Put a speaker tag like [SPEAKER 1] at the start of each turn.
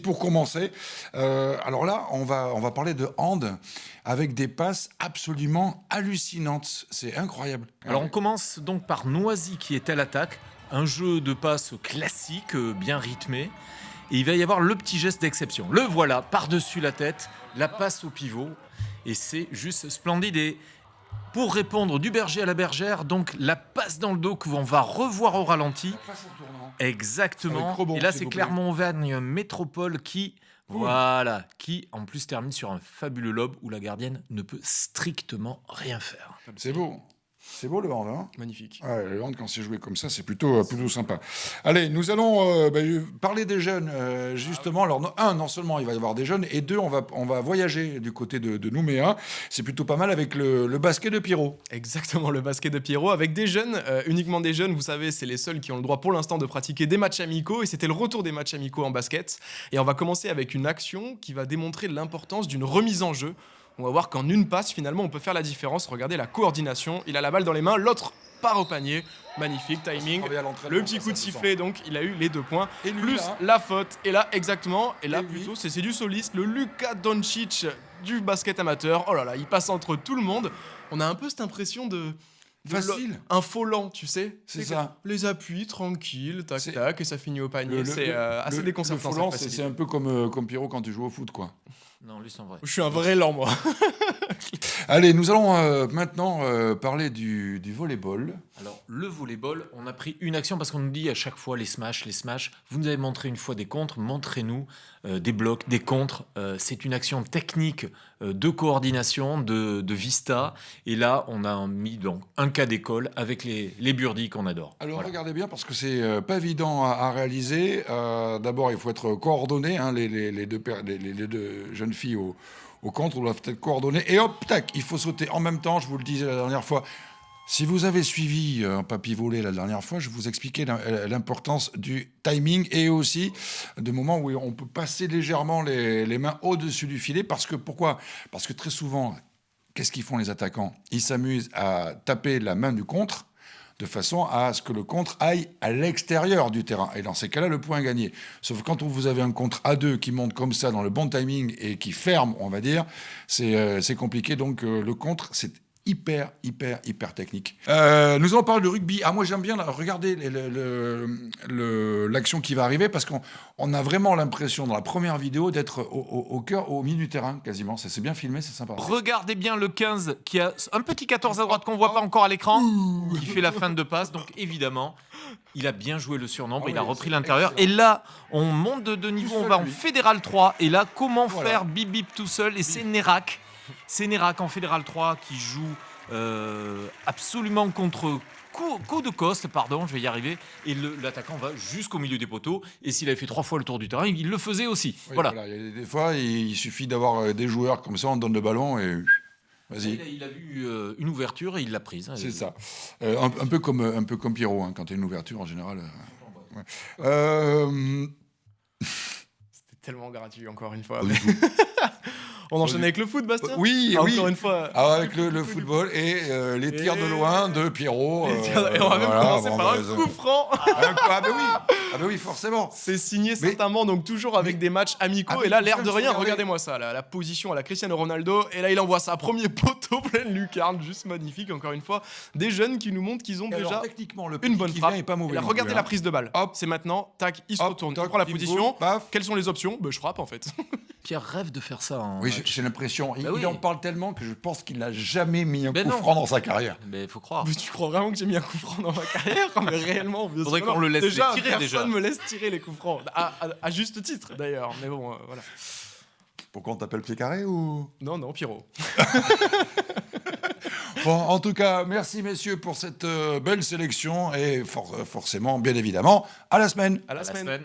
[SPEAKER 1] pour commencer, alors là, on va parler de hand avec des passes absolument hallucinantes. C'est incroyable.
[SPEAKER 2] Alors on commence donc par Noisy qui est à l'attaque, un jeu de passe classique, bien rythmé. Et il va y avoir le petit geste d'exception. Le voilà, par-dessus la tête, la passe au pivot. Et c'est juste splendide. Et pour répondre du berger à la bergère, donc la passe dans le dos qu'on va revoir au ralenti.
[SPEAKER 1] La passe en tournant.
[SPEAKER 2] Exactement.
[SPEAKER 1] Avec rebond,
[SPEAKER 2] Et là,
[SPEAKER 1] s'il
[SPEAKER 2] c'est
[SPEAKER 1] vous plaît.
[SPEAKER 2] Clermont-Auvergne Métropole qui, voilà, qui en plus termine sur un fabuleux lob où la gardienne ne peut strictement rien faire.
[SPEAKER 1] C'est beau. C'est beau le hand, hein.
[SPEAKER 3] Magnifique.
[SPEAKER 1] Ouais, le hand, quand c'est joué comme ça, c'est plutôt sympa. Allez, nous allons parler des jeunes, justement. Alors, non seulement il va y avoir des jeunes, et deux, on va voyager du côté de Nouméa. C'est plutôt pas mal avec le basket de Pierrot.
[SPEAKER 3] Exactement, le basket de Pierrot avec des jeunes, uniquement des jeunes, vous savez, c'est les seuls qui ont le droit pour l'instant de pratiquer des matchs amicaux et c'était le retour des matchs amicaux en basket. Et on va commencer avec une action qui va démontrer l'importance d'une remise en jeu. On va voir qu'en une passe, finalement, on peut faire la différence. Regardez la coordination, il a la balle dans les mains, l'autre part au panier. Magnifique timing.
[SPEAKER 1] travailler à l'entraînement,
[SPEAKER 3] Le petit
[SPEAKER 1] ça,
[SPEAKER 3] coup de
[SPEAKER 1] ça se
[SPEAKER 3] sifflet, donc il a eu les 2 points.
[SPEAKER 1] Et lui,
[SPEAKER 3] plus
[SPEAKER 1] là.
[SPEAKER 3] la faute. Et là, exactement. Et là,
[SPEAKER 1] Et lui.
[SPEAKER 3] plutôt, c'est du soliste, le Luka Doncic du basket amateur. Oh là là, il passe entre tout le monde. On a un peu cette impression de
[SPEAKER 1] Facile.
[SPEAKER 3] un faux lent, tu sais.
[SPEAKER 1] C'est ça.
[SPEAKER 3] Les appuis, tranquille, tac,
[SPEAKER 1] C'est-
[SPEAKER 3] tac, et ça finit au panier. C'est assez déconcertant.
[SPEAKER 1] Le foulant,
[SPEAKER 3] cette
[SPEAKER 1] c'est
[SPEAKER 3] facilité.
[SPEAKER 1] un peu comme Pierrot quand tu joues au foot, quoi.
[SPEAKER 2] Non, lui, c'est en vrai.
[SPEAKER 3] Je suis un vrai lent, moi.
[SPEAKER 1] Allez, nous allons maintenant parler du volleyball.
[SPEAKER 2] Alors, le volleyball, on a pris une action parce qu'on nous dit à chaque fois les smash. Vous nous avez montré une fois des contres, montrez-nous des blocs, des contres. C'est une action technique de coordination, de vista. Et là, on a mis donc un cas d'école avec les burdis qu'on adore.
[SPEAKER 1] Alors
[SPEAKER 2] Voilà.
[SPEAKER 1] regardez bien parce que c'est pas évident à réaliser. D'abord, il faut être coordonné. Hein, les deux jeunes filles au contre doivent être coordonnées. Et hop, tac, il faut sauter en même temps. Je vous le disais la dernière fois. Si vous avez suivi un papy volé la dernière fois, je vous expliquais l'importance du timing et aussi de moments où on peut passer légèrement les mains au-dessus du filet. Pourquoi ? Parce que très souvent, qu'est-ce qu'ils font les attaquants ? Ils s'amusent à taper la main du contre de façon à ce que le contre aille à l'extérieur du terrain. Et dans ces cas-là, le point est gagné. Sauf que quand vous avez un contre à 2 qui monte comme ça dans le bon timing et qui ferme, on va dire, c'est compliqué. Donc le contre, c'est hyper technique. Nous allons parler de rugby. Ah, moi j'aime bien regarder l'action qui va arriver parce qu'on a vraiment l'impression dans la première vidéo d'être au milieu du terrain quasiment. Ça c'est bien filmé, c'est sympa.
[SPEAKER 2] Regardez bien le 15 qui a un petit 14 à droite qu'on voit pas encore à l'écran, qui fait la fin de passe. Donc évidemment, il a bien joué le surnombre,
[SPEAKER 1] Ah
[SPEAKER 2] il a
[SPEAKER 1] oui,
[SPEAKER 2] repris
[SPEAKER 1] c'est
[SPEAKER 2] l'intérieur.
[SPEAKER 1] excellent.
[SPEAKER 2] Et là, on monte de niveau, on va en
[SPEAKER 1] lui.
[SPEAKER 2] Fédéral 3. Et là, comment
[SPEAKER 1] Voilà.
[SPEAKER 2] faire bip bip tout seul ? Et c'est Nérac. C'est Nérac en Fédéral 3 qui joue absolument contre coup de coste, pardon, je vais y arriver. Et l'attaquant va jusqu'au milieu des poteaux. Et s'il avait fait 3 fois le tour du terrain, il le faisait aussi.
[SPEAKER 1] Oui,
[SPEAKER 2] Voilà.
[SPEAKER 1] Il y a des fois, il suffit d'avoir des joueurs comme ça, on donne le ballon et vas-y.
[SPEAKER 2] Il a vu une ouverture et il l'a prise.
[SPEAKER 1] C'est ça. Un peu comme Pierrot, hein, quand tu as une ouverture en général. Ouais.
[SPEAKER 3] C'était tellement gratuit, encore une fois.
[SPEAKER 1] Pas du tout.
[SPEAKER 3] On enchaîne avec le foot, Bastien
[SPEAKER 1] Oui,
[SPEAKER 3] Encore
[SPEAKER 1] oui.
[SPEAKER 3] une fois.
[SPEAKER 1] Ah, avec le football et les tirs de loin de Pierrot.
[SPEAKER 3] Et on va même commencer par un coup franc.
[SPEAKER 1] Ah ben oui, forcément.
[SPEAKER 3] C'est signé Saint-Amand, donc toujours avec des matchs amicaux.
[SPEAKER 1] Ah,
[SPEAKER 3] et là,
[SPEAKER 1] mais
[SPEAKER 3] l'air de rien,
[SPEAKER 1] regardez.
[SPEAKER 3] regardez-moi ça, la position à la Cristiano Ronaldo. Et là, il envoie ça, premier poteau, pleine lucarne, juste magnifique, encore une fois. Des jeunes qui nous montrent qu'ils ont
[SPEAKER 1] Et alors,
[SPEAKER 3] déjà
[SPEAKER 1] techniquement, le
[SPEAKER 3] une
[SPEAKER 1] petit
[SPEAKER 3] bonne
[SPEAKER 1] qui
[SPEAKER 3] frappe.
[SPEAKER 1] vient est pas mauvais.
[SPEAKER 3] Et là,
[SPEAKER 1] non
[SPEAKER 3] regardez
[SPEAKER 1] plus,
[SPEAKER 3] la
[SPEAKER 1] hein.
[SPEAKER 3] prise de balle.
[SPEAKER 1] Hop.
[SPEAKER 3] C'est maintenant, tac, il se
[SPEAKER 1] Hop,
[SPEAKER 3] retourne, il
[SPEAKER 1] toc,
[SPEAKER 3] prend la
[SPEAKER 1] bim,
[SPEAKER 3] position.
[SPEAKER 1] boum, paf.
[SPEAKER 3] Quelles sont les options ? Je frappe, en fait.
[SPEAKER 2] Pierre rêve de faire ça.
[SPEAKER 1] Oui, j'ai l'impression.
[SPEAKER 2] Bah
[SPEAKER 1] Il
[SPEAKER 2] oui.
[SPEAKER 1] en parle tellement que je pense qu'il n'a jamais mis un
[SPEAKER 2] Ben
[SPEAKER 1] coup
[SPEAKER 2] non.
[SPEAKER 1] franc dans sa carrière.
[SPEAKER 2] Mais il faut croire.
[SPEAKER 3] Mais tu crois vraiment que j'ai mis un coup franc dans ma carrière ? Mais réellement, bien
[SPEAKER 2] Faudrait
[SPEAKER 3] sûr.
[SPEAKER 2] qu'on le laisse
[SPEAKER 3] déjà,
[SPEAKER 2] les tirer,
[SPEAKER 3] personne
[SPEAKER 2] déjà.
[SPEAKER 3] me laisse tirer les coups francs. À juste titre, d'ailleurs. Mais bon, voilà.
[SPEAKER 1] Pourquoi on t'appelle pied carré ou...
[SPEAKER 3] Non, Pierrot.
[SPEAKER 1] Bon, en tout cas, merci messieurs pour cette belle sélection et forcément, bien évidemment, à la semaine.
[SPEAKER 3] À la
[SPEAKER 2] À la
[SPEAKER 3] semaine.
[SPEAKER 2] semaine.